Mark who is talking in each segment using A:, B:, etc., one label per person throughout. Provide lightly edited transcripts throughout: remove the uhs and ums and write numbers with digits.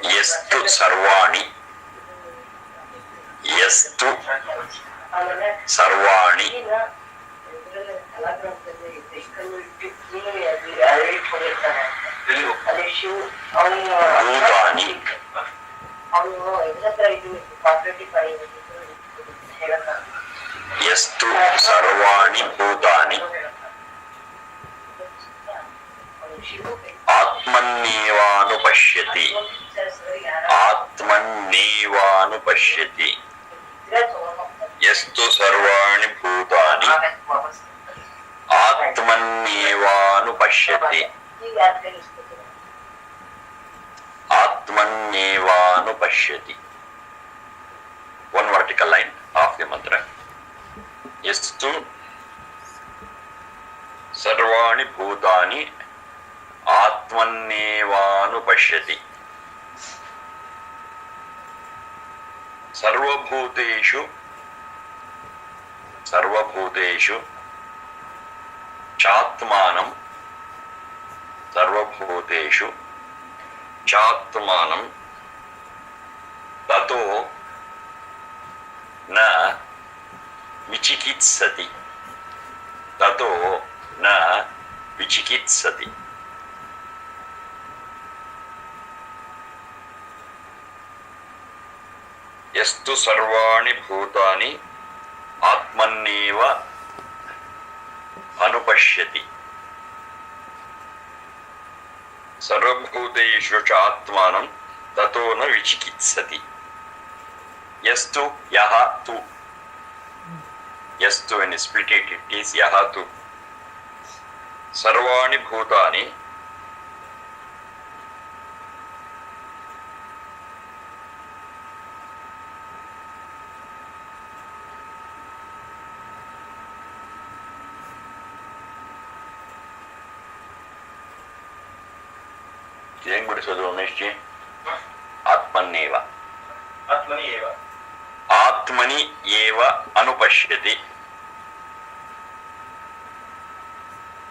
A: Yastu sarvani. Yastu sarvani. Bhutani. Yastu sarvani bhutani. Atmannevanupashyati. Atmannevanupashyati. Yastu sarvani bhutani. Atmannevanupashyati. Atmannevanupashyati. One vertical line of the mantra. Yastu sarvani bhutani Atmannevanupashyati. Sarvabhuteshu Chatmanam. Sarvabhuteshu Chatmanam Tato na vichikitsati. Tato na vichikitsati. Yastu sarvani bhutani atmanneva anupashyati. Sarvabhuteshu cha atmanam tato na vichikitsati. Yastu yaha tu. Yastu, when you split it, it is yaha tu. Sarvani bhutani Jeng Buddha Umesh Atmaneva.
B: Atmani eva.
A: Atmani eva anupashyati.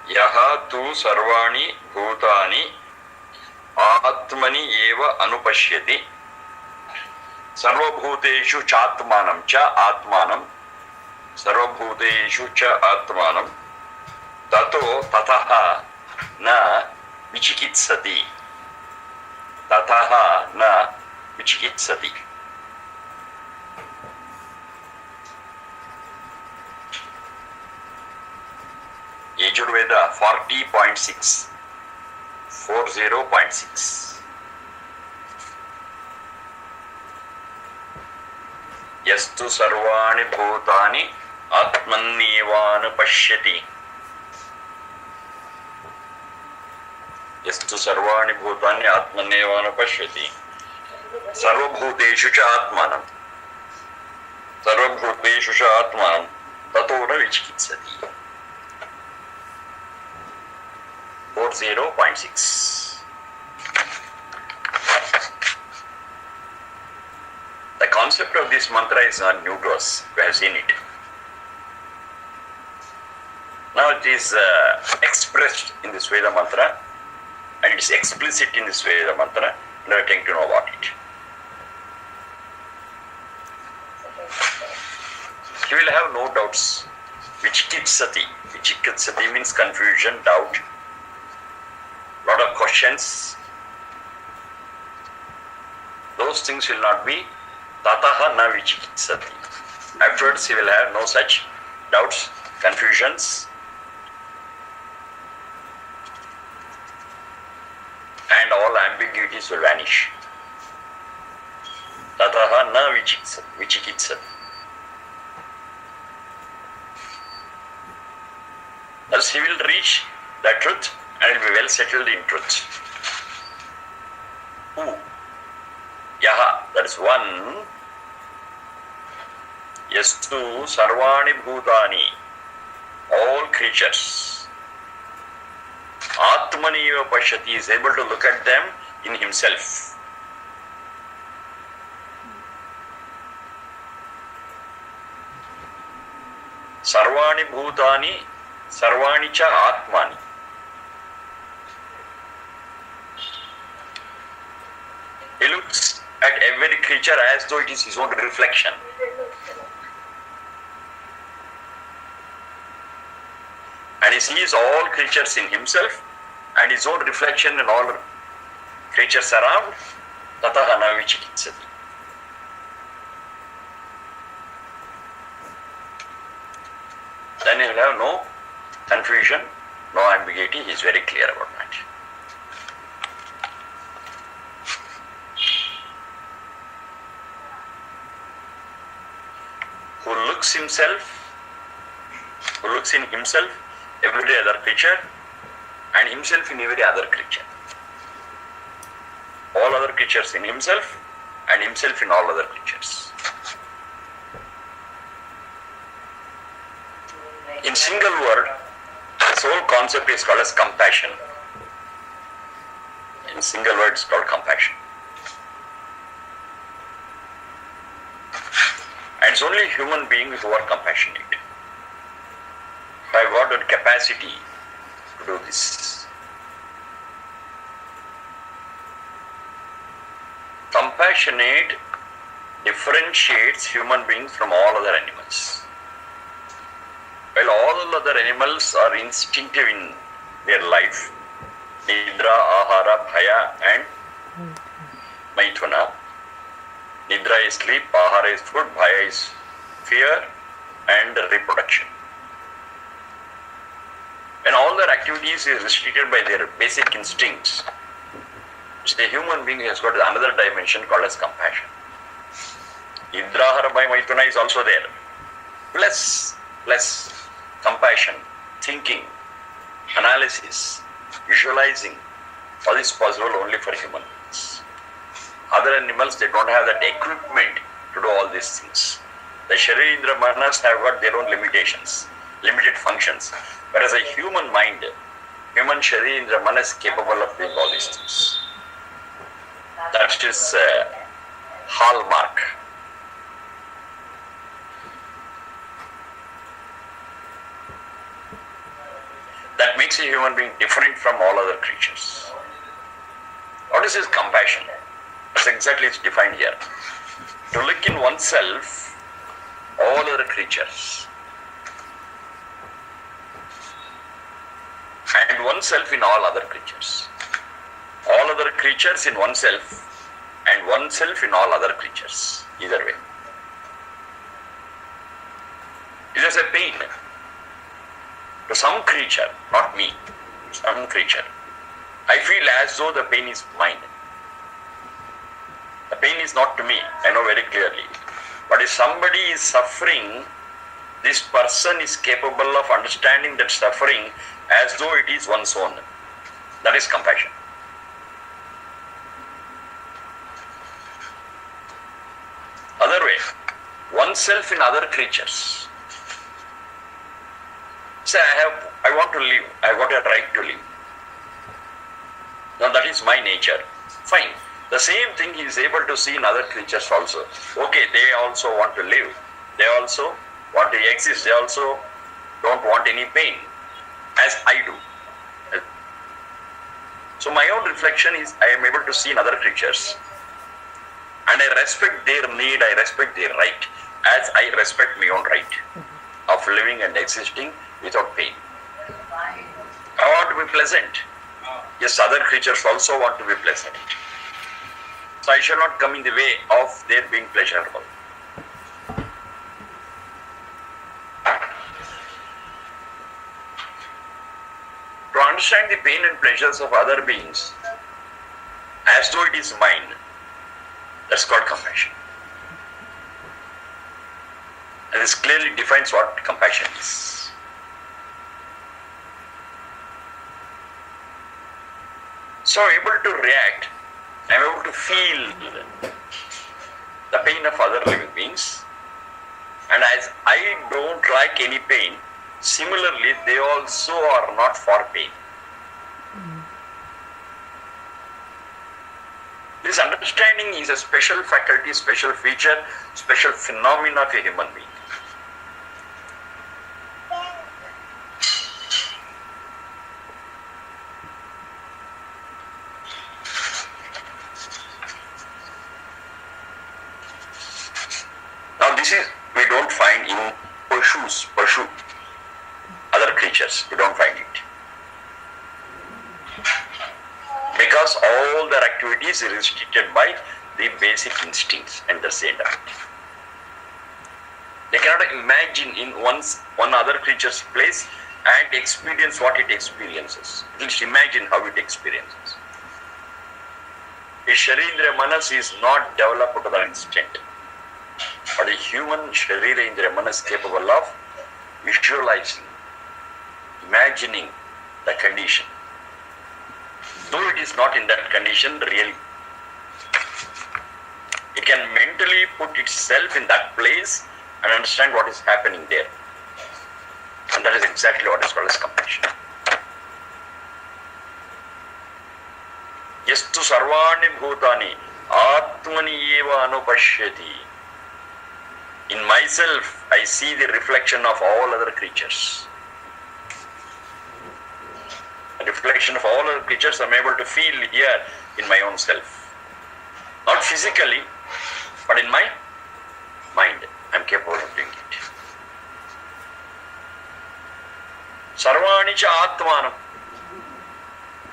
A: Yaha tu sarvani bhutani Atmani eva anupashyati. Sarvabhuteshu chatmanam cha atmanam. Sarvabhuteshu cha atmanam. Tato tataha na vichikitsati. Tataha na vichikitsati. Yajurveda 40.6. 40.6. Yastu sarvani bhutani atmannevanupashyati. Yastu sarvani bhutani atmannevanupashyati. Sarvabhuteshu cha atmanam. Sarvabhuteshu cha atmanam tato na vichikitsati. 40.6. The concept of this mantra is not new to us. We have seen it. Now it is expressed in this Veda mantra, and it is explicit in this Veda mantra. Now we are getting to know about it. You will have no doubts. Vichikitsati. Vichikitsati means confusion, doubt. Lot of questions. Those things will not be tataha na vichikitsati. Afterwards he will have no such doubts, confusions, and all ambiguities will vanish. Tataha na vichikitsati. Thus he will reach the truth and will be well settled in truth. Who? Yaha, that is one. Yastu sarvani bhutani, all creatures. Atmaniva pashyati, is able to look at them in himself. Sarvani bhutani, sarvani cha atmani. at every creature as though it is his own reflection. And he sees all creatures in himself and his own reflection in all creatures around. Tataha na vichikitsati. Then he will have no confusion, no ambiguity. He is very clear about that. Who looks in himself, every other creature, and himself in every other creature. All other creatures in himself, and himself in all other creatures. In single word, this whole concept is called as compassion. In single word, it's called compassion. And it's only human beings who are compassionate. Have got that capacity to do this. Compassionate differentiates human beings from all other animals. While all other animals are instinctive in their life, Nidra, Ahara, Bhaya and Maithuna. Nidra is sleep, Ahara is food, Bhaya is fear and reproduction. When all their activities is restricted by their basic instincts, the human being has got another dimension called as compassion. Nidrahara by Maithuna is also there. Plus compassion, thinking, analysis, visualizing. All is possible only for human beings. Other animals, they don't have that equipment to do all these things. The Sharindra Manas have got their own limitations, limited functions. Whereas a human mind, human Sharindra Manas is capable of doing all these things. That is hallmark. That makes a human being different from all other creatures. What is his compassion? That's exactly it's defined here. To look in oneself, all other creatures, and oneself in all other creatures. All other creatures in oneself, and oneself in all other creatures. Either way. It is a pain to some creature, not me, some creature. I feel as though the pain is mine. The pain is not to me, I know very clearly. But if somebody is suffering, this person is capable of understanding that suffering as though it is one's own. That is compassion. Other way, oneself in other creatures. Say, I want to live, I got a right to live. Now that is my nature. Fine. The same thing he is able to see in other creatures also. Okay, they also want to live. They also want to exist. They also don't want any pain, as I do. So my own reflection is I am able to see in other creatures. And I respect their need, I respect their right, as I respect my own right of living and existing without pain. I want to be pleasant. Yes, other creatures also want to be pleasant. So I shall not come in the way of their being pleasurable. To understand the pain and pleasures of other beings as though it is mine, that's called compassion. And this clearly defines what compassion is. So I'm able to react, I'm able to feel the pain of other living beings. And as I don't like any pain, similarly they also are not for pain. This understanding is a special faculty, special feature, special phenomenon of a human being. is we don't find in Pashu, other creatures, we don't find it. Because all their activities are restricted by the basic instincts and the same that. They cannot imagine in one other creature's place and experience what it experiences. At least imagine how it experiences. A Sharindra Manas is not developed to that extent. But a human Sharira Indra Manas is capable of visualizing, imagining the condition. Though it is not in that condition really. It can mentally put itself in that place and understand what is happening there. And that is exactly what is called as compassion. Yastu sarvani bhutani atmani eva anupashyati. In myself, I see the reflection of all other creatures. The reflection of all other creatures I am able to feel here in my own self. Not physically, but in my mind, I am capable of doing it. Sarvani cha atmanam.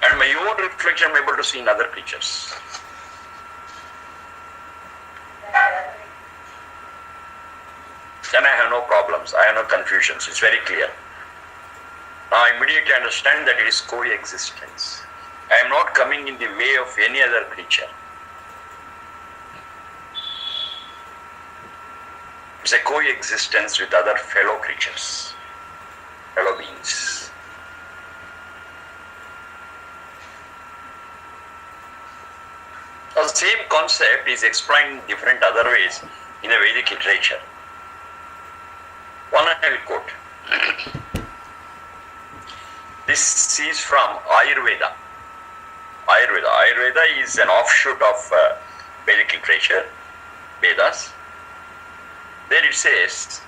A: And my own reflection I am able to see in other creatures. Then I have no problems, I have no confusions, it's very clear. Now I immediately understand that it is coexistence. I am not coming in the way of any other creature. It's a coexistence with other fellow creatures, fellow beings. The same concept is explained in different other ways in the Vedic literature. One I will quote. This is from Ayurveda. Ayurveda is an offshoot of Vedic literature, Vedas. There it says,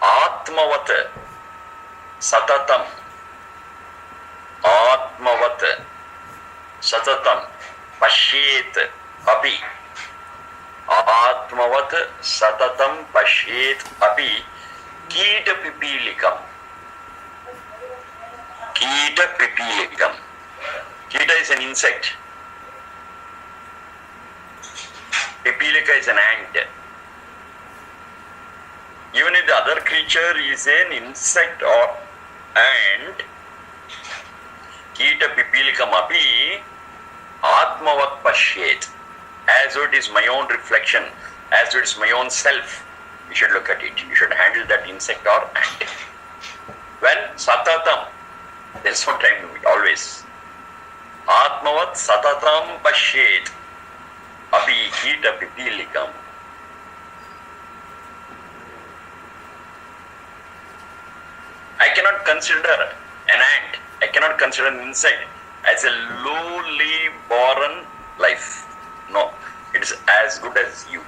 A: Atmavat Satatam. Atmavat Satatam Pashyet Api. Atmavat Satatam Pashyet Api Kita Pipilikam. Kita Pipilikam. Kita is an insect. Pipilika is an ant. Even if the other creature is an insect or ant, Kita Pipilikam Api Atmavat Pashyet. As though it is my own reflection, as though it is my own self, you should look at it. You should handle that insect or ant. When Satatam, there is no time limit, always. Atmavat Satatam Pashyet Api Kita Pipilikam. I cannot consider an ant, I cannot consider an insect as a lowly born life. No, it is as good as you.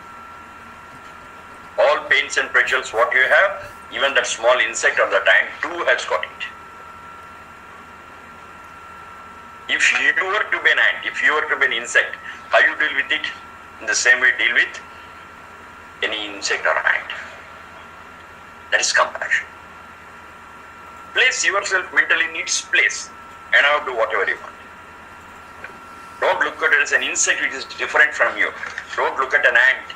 A: All pains and pleasures what you have, even that small insect or that ant too has got it. If you were to be an ant, if you were to be an insect, how you deal with it? In the same way deal with any insect or ant. That is compassion. Place yourself mentally needs place and now do whatever you want. Don't look at it as an insect which is different from you. Don't look at an ant.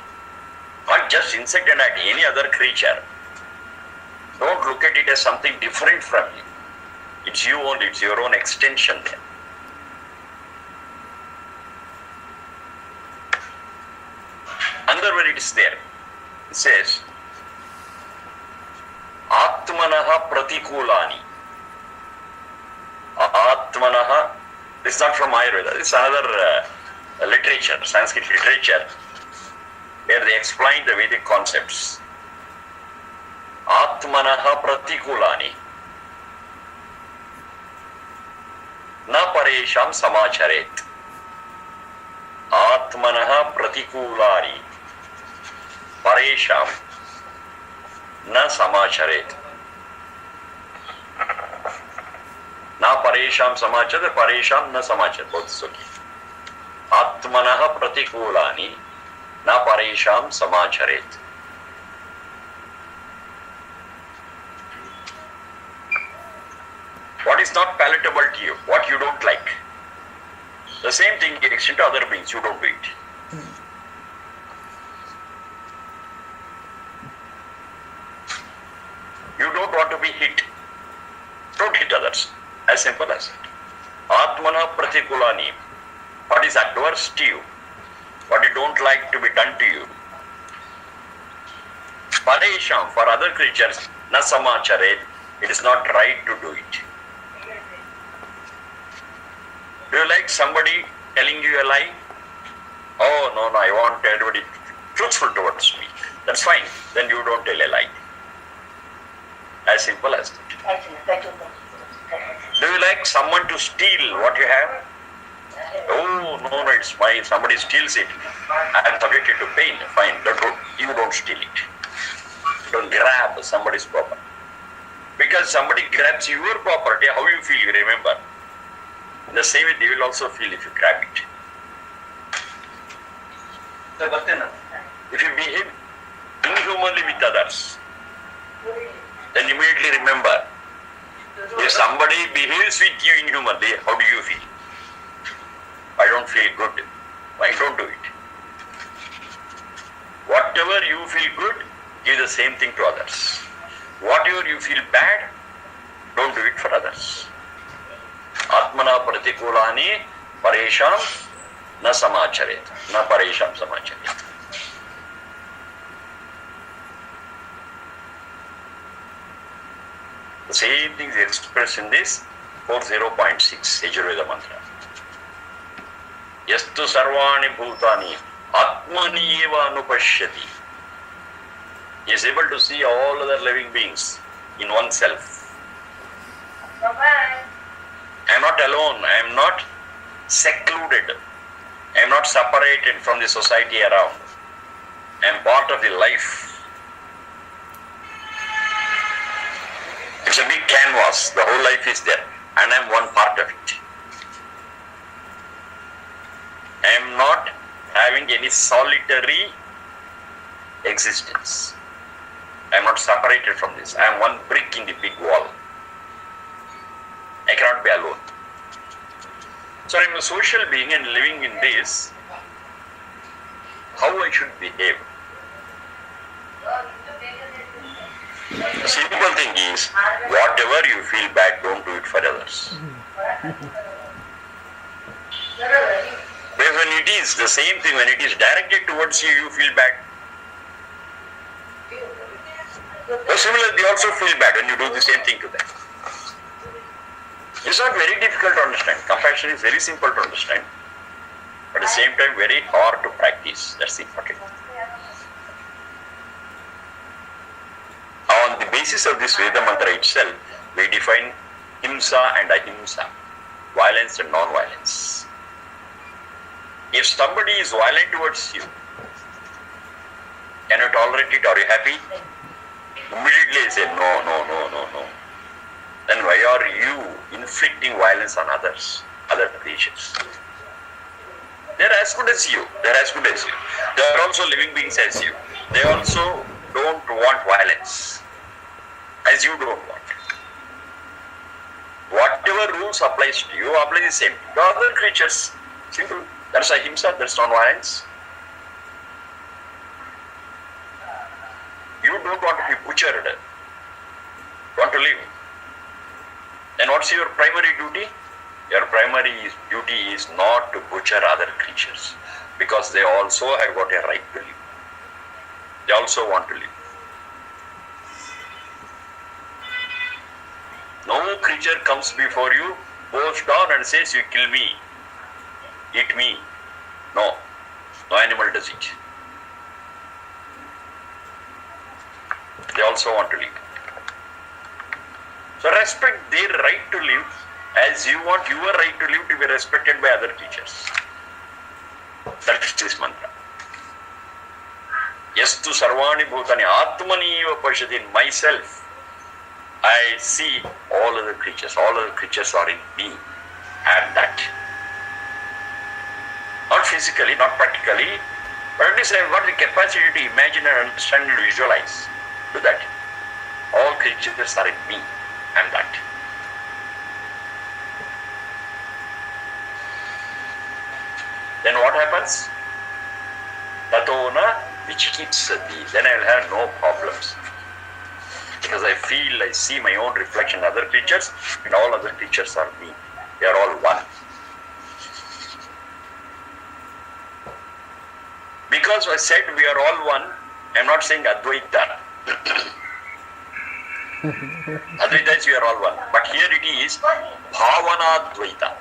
A: Not just insect and ant, any other creature. Don't look at it as something different from you. It's you only, it's your own extension there. Another word it is there. It says, Atmanaha Pratikulani. Atmanaha. This is not from Ayurveda, this is another literature, Sanskrit literature, where they explain the Vedic concepts. Atmanaha Pratikulani Na Paresham Samacharet. Atmanaha Pratikulani Paresham Na Samacharet. Na paresham samachar, paresham na samachar. Both is okay. Atmanaha pratikulani na paresham samacharet. is not palatable to you, what you don't like. The same thing you extend to other beings, you don't do it. You don't want to be hit. Don't hit others. As simple as that. Atmana pratikulani. What is adverse to you, what you don't like to be done to you. Paresham, for other creatures, na samacharet, it is not right to do it. Do you like somebody telling you a lie? Oh, no, I want everybody truthful towards me. That's fine. Then you don't tell a lie. As simple as that. Do you like someone to steal what you have? Oh, no, it's mine. Somebody steals it. I am subjected to pain. Fine. You don't steal it. Don't grab somebody's property. Because somebody grabs your property, how you feel, you remember. In the same way, they will also feel if you grab it. If you behave inhumanly with others, then immediately remember, if somebody behaves with you inhumanly, how do you feel? I don't feel good. Why don't do it? Whatever you feel good, give the same thing to others. Whatever you feel bad, don't do it for others. Atmana pratikulani paresham na samacharet. Na paresham samacharet. The same thing is expressed in this 40.6 Yajurveda mantra. Yastu sarvani bhutani atmani eva anupashyati. He is able to see all other living beings in oneself. I am not alone. I am not secluded. I am not separated from the society around. I am part of the life. It's a big canvas. The whole life is there. And I am one part of it. I am not having any solitary existence. I am not separated from this. I am one brick in the big wall. I cannot be alone. So I am a social being and living in this. How I should behave? The simple thing is, whatever you feel bad, don't do it for others. Because when it is the same thing, when it is directed towards you, you feel bad. So similarly, they also feel bad when you do the same thing to them. It's not very difficult to understand. Compassion is very simple to understand. But at the same time, very hard to practice. That's the important thing. On the basis of this Veda mantra itself, we define himsa and ahimsa, violence and non-violence. If somebody is violent towards you, can you tolerate it? Are you happy? Immediately say, no. Then why are you inflicting violence on others, other creatures? They are as good as you. They are also living beings as you. They also don't want violence, as you don't want. Whatever rules applies to you, apply the same to other creatures. Simple. That's ahimsa, that's non-violence. You don't want to be butchered. You want to live. Then what's your primary duty? Your primary duty is not to butcher other creatures, because they also have got a right to live. They also want to live. No creature comes before you, bows down and says, you kill me, eat me. No animal does it. They also want to live. So respect their right to live as you want your right to live to be respected by other creatures. That is this mantra. Yastu sarvani bhutani atmani eva pashyati. In myself, I see all other creatures. All other creatures are in me. And that. Not physically, not practically, but at least I have got the capacity to imagine and understand and visualize. Do that. All creatures are in me. And that. what happens? Tatona vichikitsati. Then I will have no problems. Because I feel, I see my own reflection in other creatures, and all other creatures are me. They are all one. Because I said we are all one, I am not saying Advaita. Advaita is we are all one. But here it is Bhavanadvaita,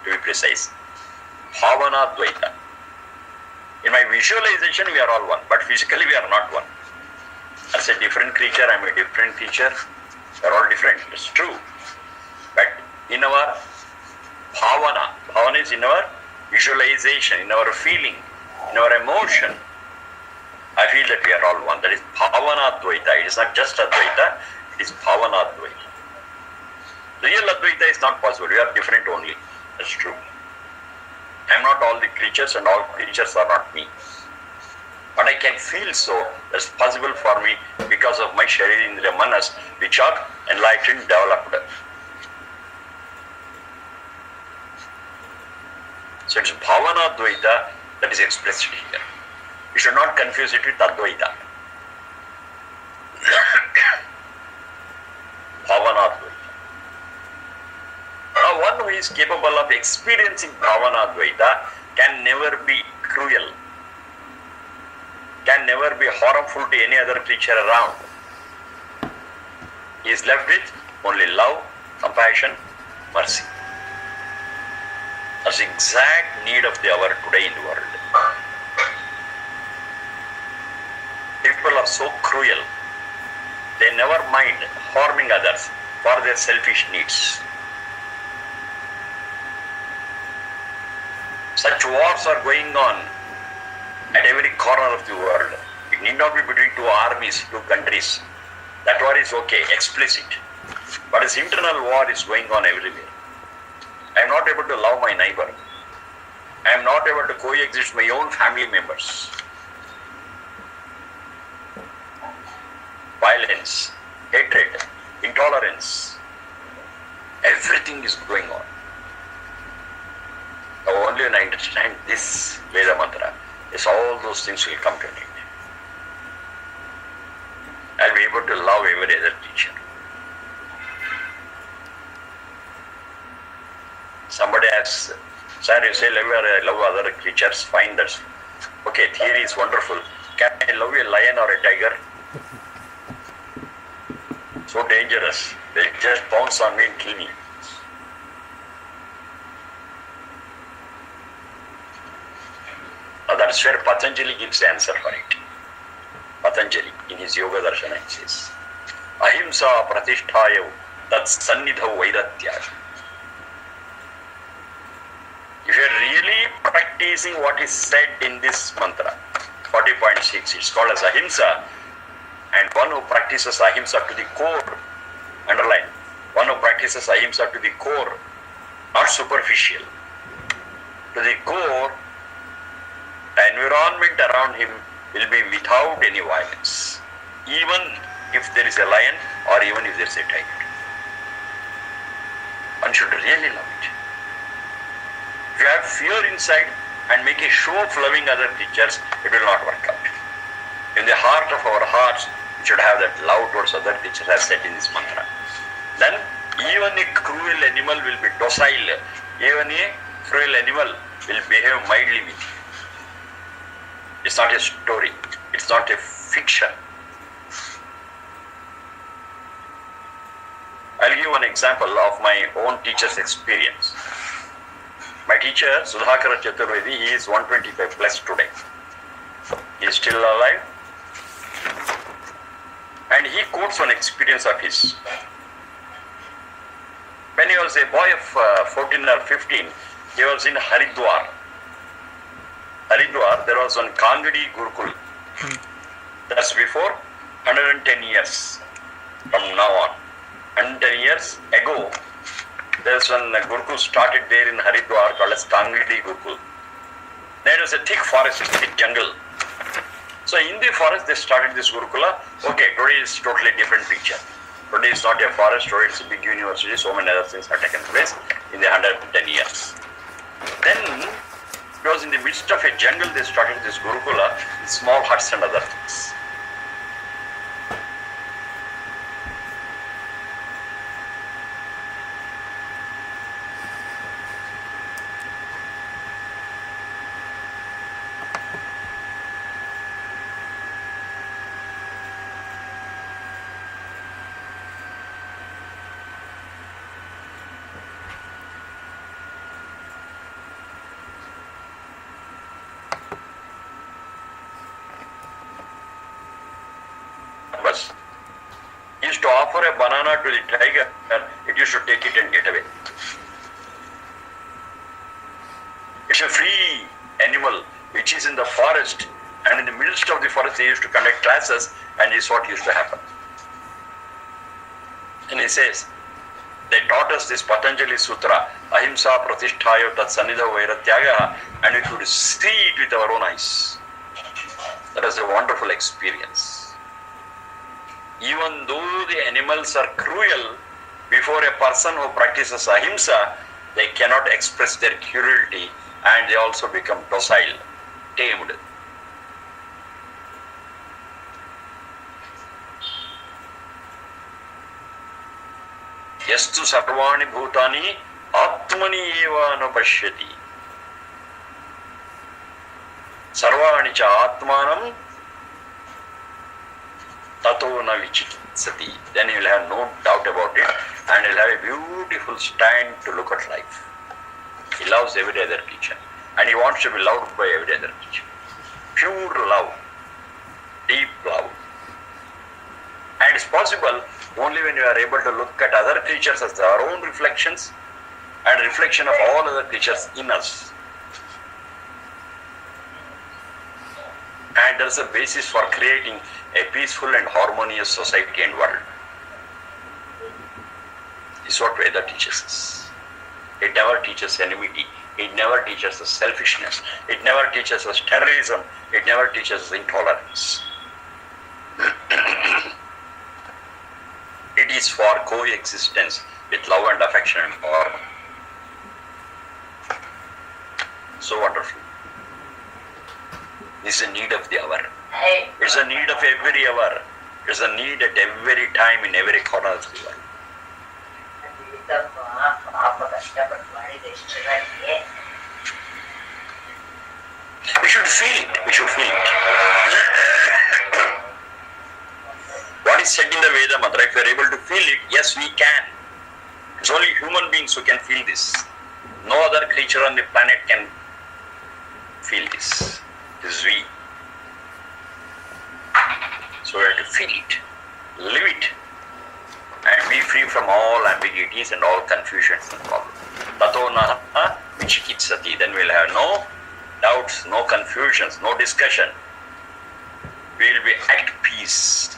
A: to be precise. Bhavanadvaita. In my visualization we are all one, but physically we are not one. As a different creature, I am a different creature. We are all different. It's true. But in our bhavana is in our visualization, in our feeling, in our emotion, I feel that we are all one. That is Bhavanadvaita. It is not just Advaita, it is Bhavanadvaita. Real Advaita is not possible. We are different only. That's true. I am not all the creatures and all creatures are not me. But I can feel so. That's possible for me because of my Sharirindriya Manas, which are enlightened, developed. So it's Bhavanadvaita that is expressed here. You should not confuse it with Advaita. Bhavanadvaita. Now one who is capable of experiencing Bhavanadvaita can never be cruel, can never be harmful to any other creature around. He is left with only love, compassion, mercy. That's the exact need of the hour today in the world. People are so cruel. They never mind harming others for their selfish needs. Such wars are going on at every corner of the world. It need not be between two armies, two countries. That war is okay, explicit. But this internal war is going on everywhere. I am not able to love my neighbor. I am not able to coexist with my own family members. Violence, hatred, intolerance, everything is going on. Now only when I understand this Veda mantra, yes, all those things will come to an end. I'll be able to love every other teacher. Somebody asks, sir, you say I love other creatures, fine, that's okay, theory is wonderful. Can I love a lion or a tiger? So dangerous. They just pounce on me and kill me. Now that's where Patanjali gives the answer for it. Patanjali, in his Yoga Darshana, he says, Ahimsa pratishthayav tat sannidhav vairatyaga. If you are really practicing what is said in this mantra, 40.6, it's called as Ahimsa, and one who practices Ahimsa to the core, underline, one who practices Ahimsa to the core, not superficial, to the core, the environment around him will be without any violence, even if there is a lion or even if there is a tiger. One should really love it. If you have fear inside and make a show of loving other creatures, it will not work out. In the heart of our hearts, we should have that love towards other creatures as said in this mantra. Then even a cruel animal will be docile. Even a cruel animal will behave mildly with you. It's not a story. It's not a fiction. I'll give one example of my own teacher's experience. My teacher, Sudhakara Chaturvedi, he is 125 plus today. He is still alive. And he quotes one experience of his. When he was a boy of 14 or 15, he was in Haridwar. Haridwar, there was one Kangadi Gurukul. That's before 110 years from now on. 110 years ago, there's one Gurukul started there in Haridwar called as Kangadi Gurukul. There was a thick forest, thick jungle. So in the forest they started this Gurukula. Okay, today is totally different picture. Today is not a forest, today it's a big university, so many other things have taken place in the 110 years. Then Because in the midst of a jungle, they started this Gurukula, small huts and other things. He used to offer a banana to the tiger, it used to take it and get away. It's a free animal which is in the forest, and in the midst of the forest they used to conduct classes, and this is what used to happen. And he says, they taught us this Patanjali Sutra, Ahimsa Pratishthayo Tat Sannidha Vairatyaga, and we could see it with our own eyes. That was a wonderful experience. Even though the animals are cruel, before a person who practices ahimsa, they cannot express their cruelty and they also become docile, tamed. Yastu sarvani bhutani atmani eva anupashyati. Sarvani cha atmanam tato na vichikitsati. Then he will have no doubt about it, and he will have a beautiful stand to look at life. He loves every other teacher, and he wants to be loved by every other teacher. Pure love, deep love. And it's possible only when you are able to look at other creatures as our own reflections and reflection of all other creatures in us. And there is a basis for creating a peaceful and harmonious society and world. This is what Veda teaches us. It never teaches enmity. It never teaches us selfishness. It never teaches us terrorism. It never teaches us intolerance. It is for coexistence with love and affection and harmony. So wonderful. This is a need of the hour. It's a need of every hour. It's a need at every time in every corner of the world. We should feel it. We should feel it. What is said in the Veda mantra, if we are able to feel it, yes, we can. It's only human beings who can feel this. No other creature on the planet can feel this. It is we. So we have to feel it, live it, and be free from all ambiguities and all confusions and problems. Tato naha vichikitsati. Then we'll have no doubts, no confusions, no discussion. We will be at peace.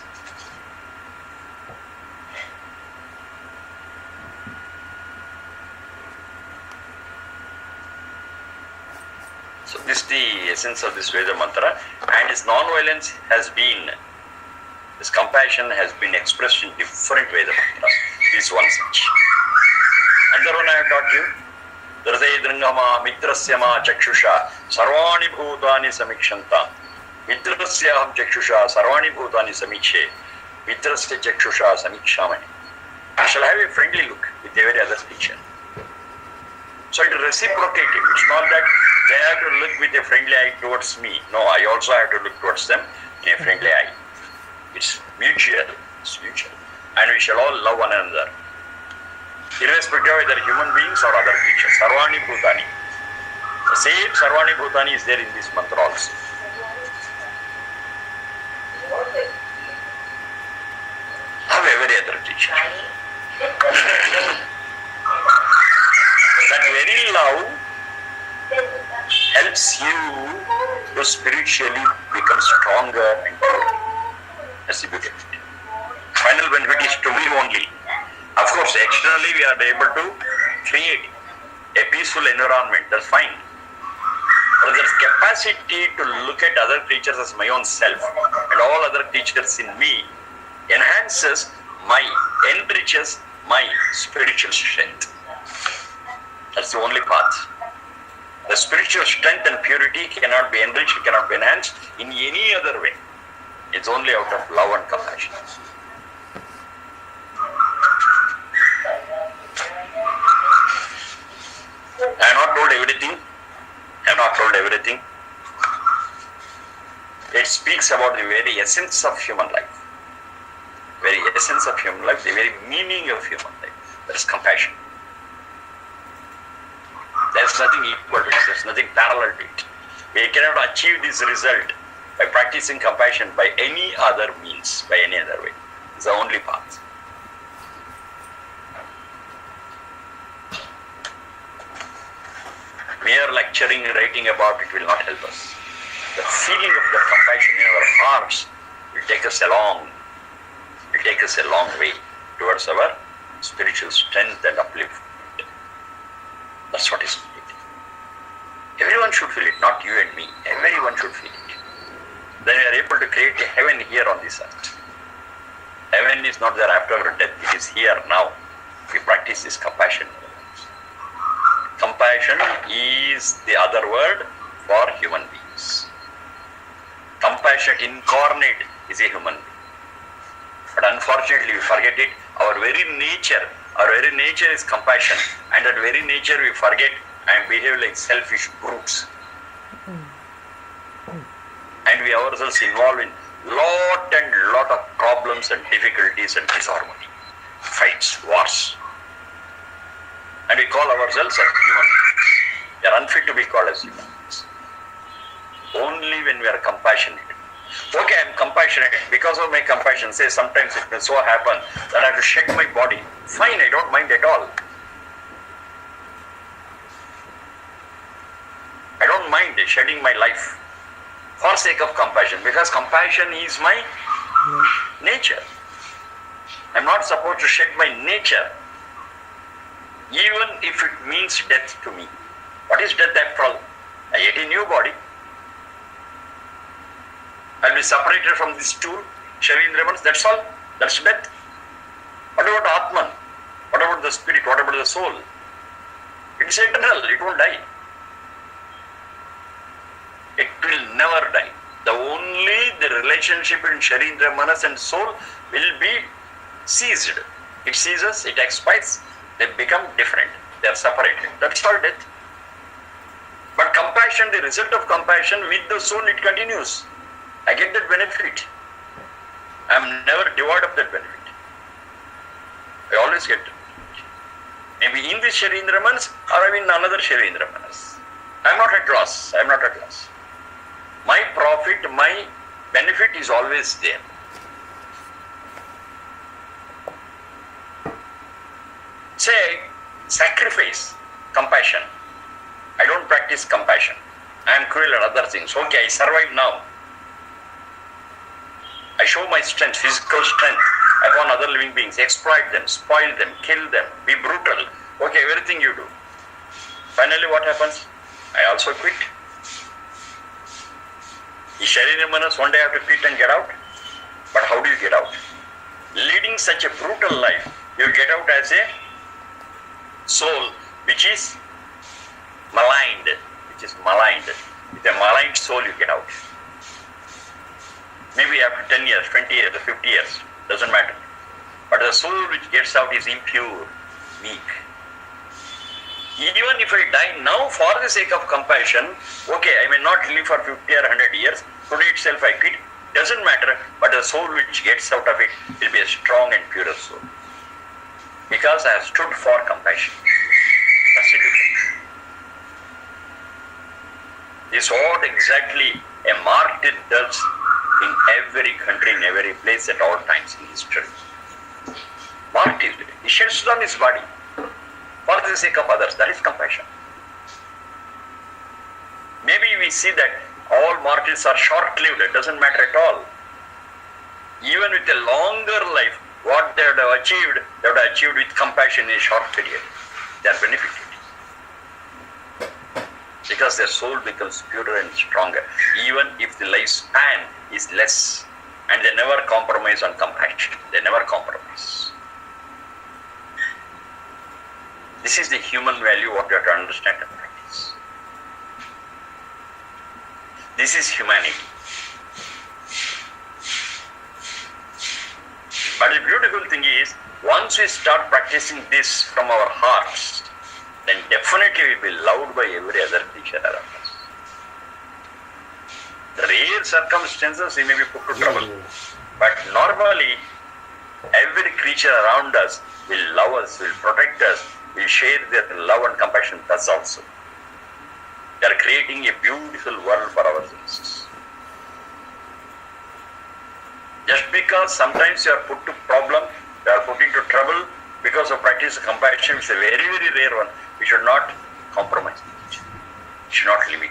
A: So this is the essence of this Veda mantra, and its non-violence has been, this compassion has been expressed in different Veda mantras. This one such. Another one I have taught you. Dradedringama mitrasyama chakshusha sarvani bhutani samikshanta. Mitrasyaham chakshusha sarvani bhutani samikshe. Mitrasya chakshusha samikshamani. I shall have a friendly look with every other teacher. So it is reciprocated. It's not that they have to look with a friendly eye towards me. No, I also have to look towards them in a friendly eye. It's mutual. It's mutual. And we shall all love one another, irrespective of whether human beings or other creatures. Sarvani Bhutani. The same Sarvani Bhutani is there in this mantra also. Love every other teacher. That very love helps you to spiritually become stronger and better. That's the beauty of it. Final benefit is to me only. Of course, externally we are able to create a peaceful environment. That's fine. But there's capacity to look at other creatures as my own self and all other creatures in me enhances enriches my spiritual strength. That's the only path. The The spiritual strength and purity cannot be enriched, cannot be enhanced in any other way. It's only out of love and compassion. I have not told everything. I have not told everything. It speaks about the very essence of human life. Very essence of human life, the very meaning of human life. That is compassion. There is nothing equal to it. There is nothing parallel to it. We cannot achieve this result by practicing compassion by any other means, by any other way. It's the only path. Mere lecturing, writing about it will not help us. The feeling of the compassion in our hearts will take us along. Will take us a long way towards our spiritual strength and upliftment. That's what is needed. Everyone should feel it, not you and me. Everyone should feel it. Then we are able to create a heaven here on this earth. Heaven is not there after death, it is here now. We practice this compassion. Compassion is the other word for human beings. Compassionate incarnate is a human being. But unfortunately we forget it. Our very nature is compassion. And that very nature we forget and behave like selfish brutes. And we ourselves involve in lot of problems and difficulties and disharmony, fights, wars. And we call ourselves as human beings. We are unfit to be called as human beings. Only when we are compassionate. Okay, I am compassionate. Because of my compassion, say sometimes it may so happen that I have to shed my body. Fine, I don't mind at all. I don't mind shedding my life for sake of compassion, because compassion is my nature. I am not supposed to shed my nature, even if it means death to me. What is death after all? I get a new body. I will be separated from this stool, Sharindramanas, that's all. That's death. What about Atman? What about the spirit? What about the soul? It is eternal, it won't die. It will never die. The relationship in Sharindramanas and soul will be ceased. It ceases, it expires, they become different. They are separated. That's all death. But compassion, the result of compassion with the soul, it continues. I get that benefit. I am never devoid of that benefit. I always get it. Maybe in this Sharindramanas or I mean another Sharindramanas. I am not at loss. I am not at loss. My profit, my benefit is always there. Say, sacrifice, compassion. I don't practice compassion. I am cruel and other things. Okay, I survive now. I show my strength, physical strength upon other living beings, exploit them, spoil them, kill them, be brutal. Okay, everything you do. Finally, what happens? I also quit. Is Sharindramanas one day I have to quit and get out? But how do you get out? Leading such a brutal life, you get out as a soul which is maligned. With a maligned soul, you get out. Maybe after 10 years, 20 years, 50 years, doesn't matter. But the soul which gets out is impure, weak. Even if I die now for the sake of compassion, okay, I may not live for 50 or 100 years, today itself I quit, doesn't matter, but the soul which gets out of it will be a strong and pure soul. Because I have stood for compassion. That's the difference. This is what exactly a martyr does in every country, in every place, at all times in history. Martyr, he sheds down his body for the sake of others. That is compassion. Maybe we see that all martyrs are short-lived. It doesn't matter at all. Even with a longer life, what they would have achieved with compassion in a short period. They are benefited. Because their soul becomes purer and stronger, even if the lifespan is less. And they never compromise on compassion. They never compromise. This is the human value what you have to understand and practice. This is humanity. But the beautiful thing is, once we start practicing this from our hearts, then definitely we'll be loved by every other creature around us. Rare circumstances we may be put to trouble, but normally every creature around us will love us, will protect us, will share their love and compassion with us also. They are creating a beautiful world for ourselves. Just because sometimes you are put to problem, you are put into trouble because of practice of compassion, it's a very, very rare one. We should not compromise it. We should not limit.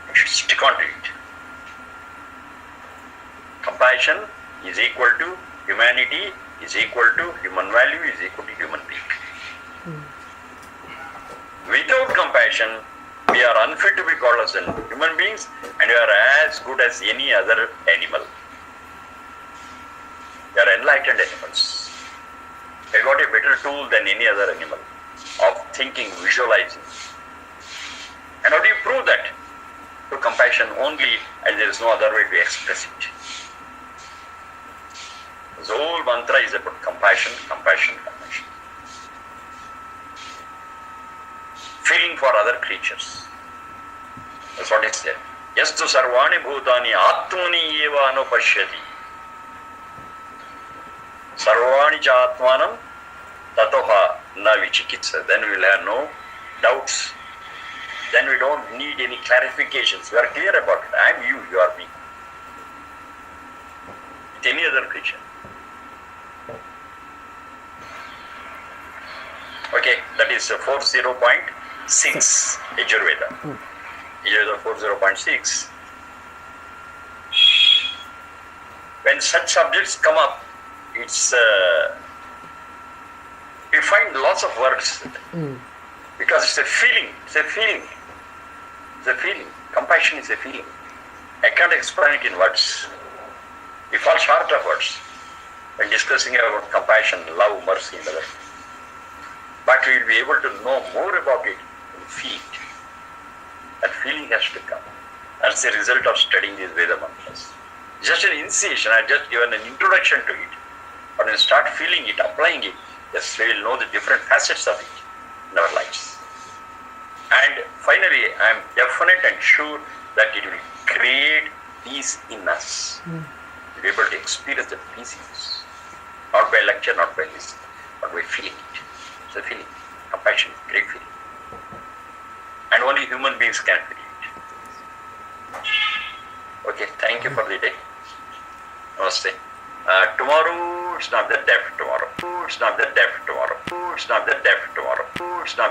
A: We should stick on to it. Compassion is equal to humanity, is equal to human value, is equal to human being. Without compassion, we are unfit to be called as human beings, and we are as good as any other animal. We are enlightened animals. We got a better tool than any other animal of thinking, visualizing. And how do you prove that? Through compassion only, and there is no other way to express it. The whole mantra is about compassion, compassion, compassion. Feeling for other creatures. That's what is there. Yastu sarvani bhutani atmani eva anupashyati. Sarvani cha atmanam tatoha na vichikitsa. Then we will have no doubts. Then we don't need any clarifications. We are clear about it. I am you, you are me. With any other creature. Okay, that is 40.6 Yajurveda. Yajurveda 40.6. When such subjects come up, it's we find lots of words because it's a feeling. It's a feeling. It's a feeling. Compassion is a feeling. I can't explain it in words. We fall short of words when discussing about compassion, love, mercy, and other. But we will be able to know more about it and feel it. That feeling has to come. That's the result of studying these Veda mantras. Just an initiation, I just given an introduction to it. But when you start feeling it, applying it, yes, we will know the different facets of it in our lives. And finally, I am definite and sure that it will create peace in us. We'll be able to experience the peace in us. Not by lecture, not by listening, but by feeling it. It's a feeling. Compassion, great feeling. And only human beings can feel it. Okay, thank you for the day. Namaste. Tomorrow, it's not the day after tomorrow. It's not the day after tomorrow. It's not the day after tomorrow. It's not